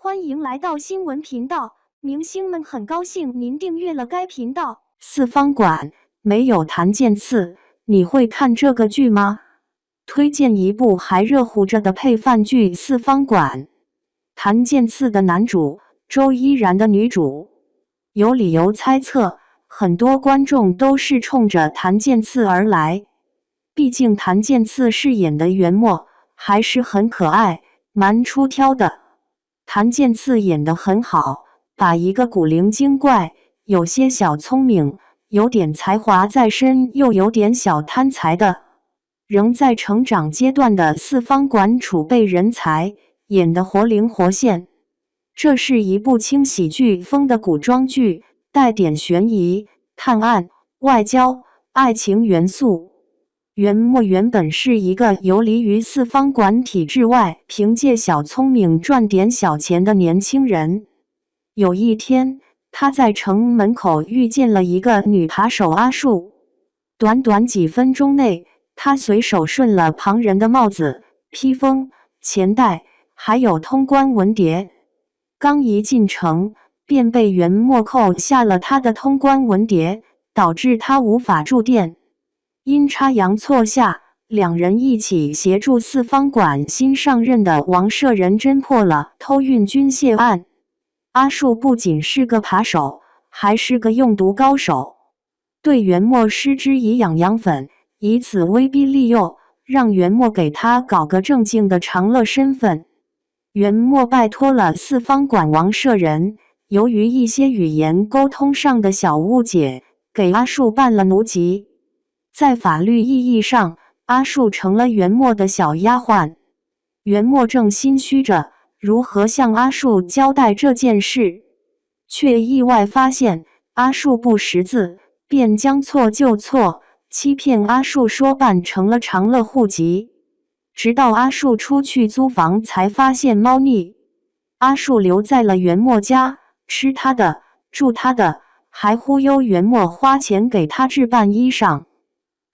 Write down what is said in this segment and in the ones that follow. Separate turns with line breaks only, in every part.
欢迎来到新闻频道，明星们很高兴您订阅了该频道。四方馆没有檀健次，你会看这个剧吗？推荐一部还热乎着的配饭剧《四方馆》。檀健次的男主，周依然的女主。有理由猜测，很多观众都是冲着檀健次而来。毕竟檀健次饰演的元末还是很可爱，蛮出挑的。檀健次演得很好，把一个古灵精怪、有些小聪明、有点才华在身又有点小贪财的，仍在成长阶段的四方馆储备人才，演得活灵活现。这是一部轻喜剧风的古装剧，带点悬疑、探案、外交、爱情元素。元末原本是一个游离于四方馆体制外，凭借小聪明赚点小钱的年轻人。有一天，他在城门口遇见了一个女扒手阿树。短短几分钟内，他随手顺了旁人的帽子、披风、钱袋，还有通关文牒。刚一进城，便被元末扣下了他的通关文牒，导致他无法住店。阴差阳错下，两人一起协助四方馆新上任的王舍人侦破了偷运军械案。阿树不仅是个扒手，还是个用毒高手，对元末施之以养羊粉，以此威逼利诱，让元末给他搞个正经的长乐身份。元末拜托了四方馆王舍人，由于一些语言沟通上的小误解，给阿树办了奴籍。在法律意义上，阿树成了元末的小丫鬟。元末正心虚着如何向阿树交代这件事，却意外发现阿树不识字，便将错就错，欺骗阿树说办成了长乐户籍。直到阿树出去租房，才发现猫腻。阿树留在了元末家，吃他的，住他的，还忽悠元末花钱给他置办衣裳。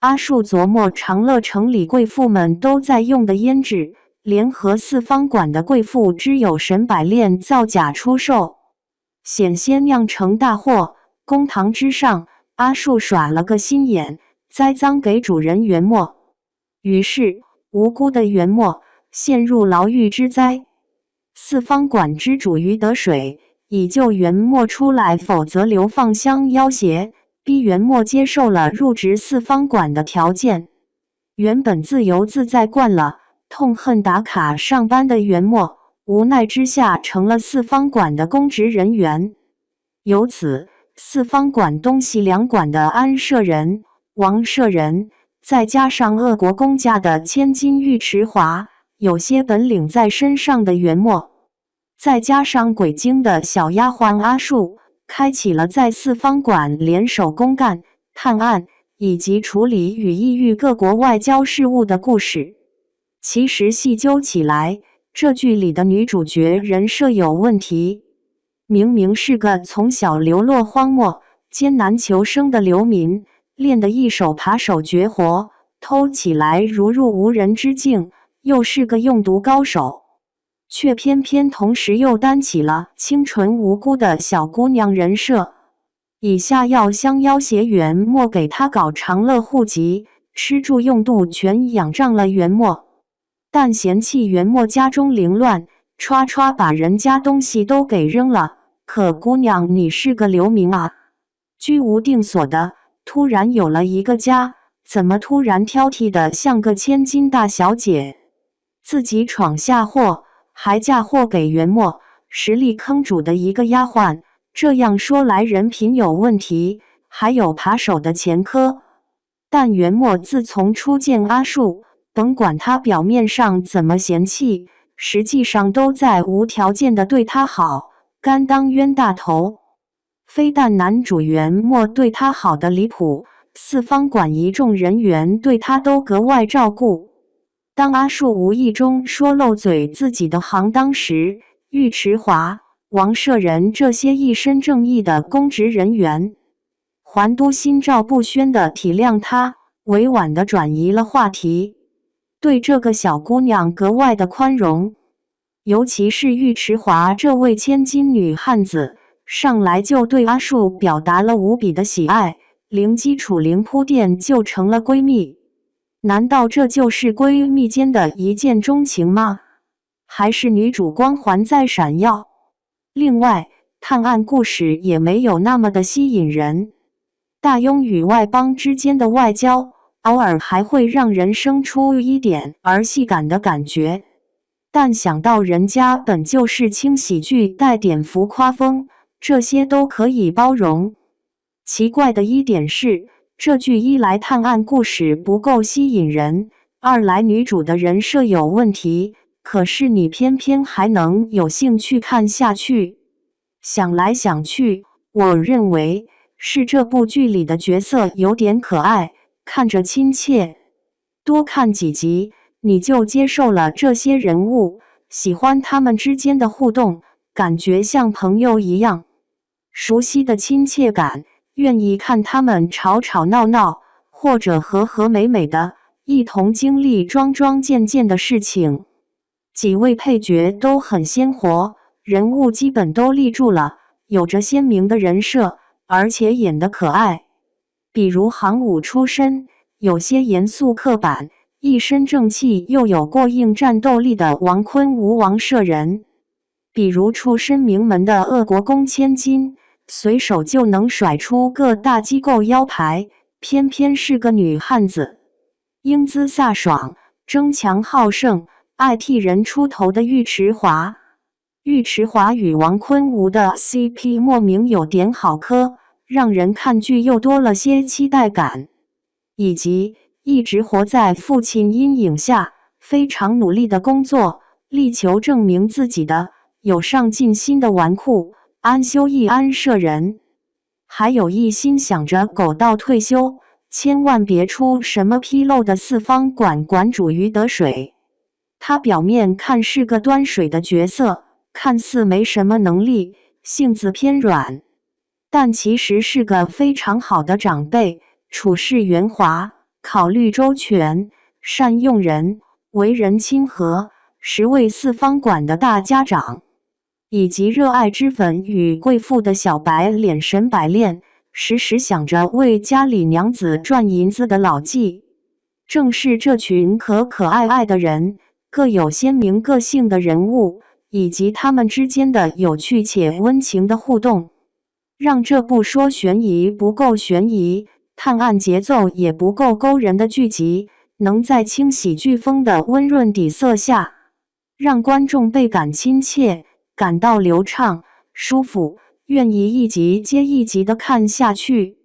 阿树琢磨长乐城里贵妇们都在用的胭脂，联合四方馆的贵妇之有神百炼造假出售，险些酿成大祸。公堂之上，阿树耍了个心眼，栽赃给主人元末。于是无辜的元末陷入牢狱之灾。四方馆之主于得水，以救元末出来，否则流放乡要挟，逼元末接受了入职四方馆的条件。原本自由自在惯了，痛恨打卡上班的元末，无奈之下成了四方馆的公职人员。由此，四方馆东西两馆的安舍人、王舍人，再加上俄国公家的千金尉迟华，有些本领在身上的元末，再加上鬼精的小丫鬟阿树，开启了在四方馆联手公干、探案以及处理与异域各国外交事务的故事。其实细究起来，这剧里的女主角人设有问题。明明是个从小流落荒漠、艰难求生的流民，练得一手扒手绝活，偷起来如入无人之境，又是个用毒高手，却偏偏同时又担起了清纯无辜的小姑娘人设。以下要相要挟元末给他搞长乐户籍，吃住用度全仰仗了元末，但嫌弃元末家中凌乱，歘歘把人家东西都给扔了。可姑娘，你是个流民啊，居无定所的，突然有了一个家，怎么突然挑剔的像个千金大小姐？自己闯下祸，还嫁祸给元末，实力坑主的一个丫鬟。这样说来，人品有问题，还有扒手的前科。但元末自从初见阿树，甭管他表面上怎么嫌弃，实际上都在无条件的对他好，甘当冤大头。非但男主元末对他好的离谱，四方馆一众人员对他都格外照顾。当阿树无意中说漏嘴自己的行当时，尉迟华、王舍人这些一身正义的公职人员，还都心照不宣地体谅他，委婉地转移了话题，对这个小姑娘格外的宽容。尤其是尉迟华这位千金女汉子，上来就对阿树表达了无比的喜爱，零基础零铺垫就成了闺蜜。难道这就是闺蜜间的一见钟情吗？还是女主光环在闪耀？另外，探案故事也没有那么的吸引人。大庸与外邦之间的外交，偶尔还会让人生出一点儿戏感的感觉。但想到人家本就是轻喜剧带点浮夸风，这些都可以包容。奇怪的一点是，这剧一来探案故事不够吸引人，二来女主的人设有问题，可是你偏偏还能有兴趣看下去。想来想去，我认为是这部剧里的角色有点可爱，看着亲切。多看几集，你就接受了这些人物，喜欢他们之间的互动，感觉像朋友一样，熟悉的亲切感，愿意看他们吵吵闹闹，或者和和美美的，一同经历桩桩件件的事情。几位配角都很鲜活，人物基本都立住了，有着鲜明的人设，而且演得可爱。比如行伍出身，有些严肃刻板，一身正气又有过硬战斗力的王坤吴王舍人；比如出身名门的鄂国公千金，随手就能甩出各大机构腰牌，偏偏是个女汉子，英姿飒爽，争强好胜，爱替人出头的尉迟华。尉迟华与王坤吴的 CP 莫名有点好磕，让人看剧又多了些期待感。以及一直活在父亲阴影下，非常努力的工作，力求证明自己的有上进心的纨绔安修义安舍人。还有一心想着苟到退休千万别出什么纰漏的四方馆馆主于德水。他表面看是个端水的角色，看似没什么能力，性子偏软，但其实是个非常好的长辈，处事圆滑，考虑周全，善用人，为人亲和，实为四方馆的大家长。以及热爱脂粉与贵妇的小白脸神百炼，时时想着为家里娘子赚银子的老纪。正是这群可可爱爱的人，各有鲜明个性的人物，以及他们之间的有趣且温情的互动，让这部说悬疑不够悬疑，探案节奏也不够勾人的剧集，能在轻喜剧风的温润底色下，让观众倍感亲切，感到流畅、舒服，愿意一集接一集的看下去。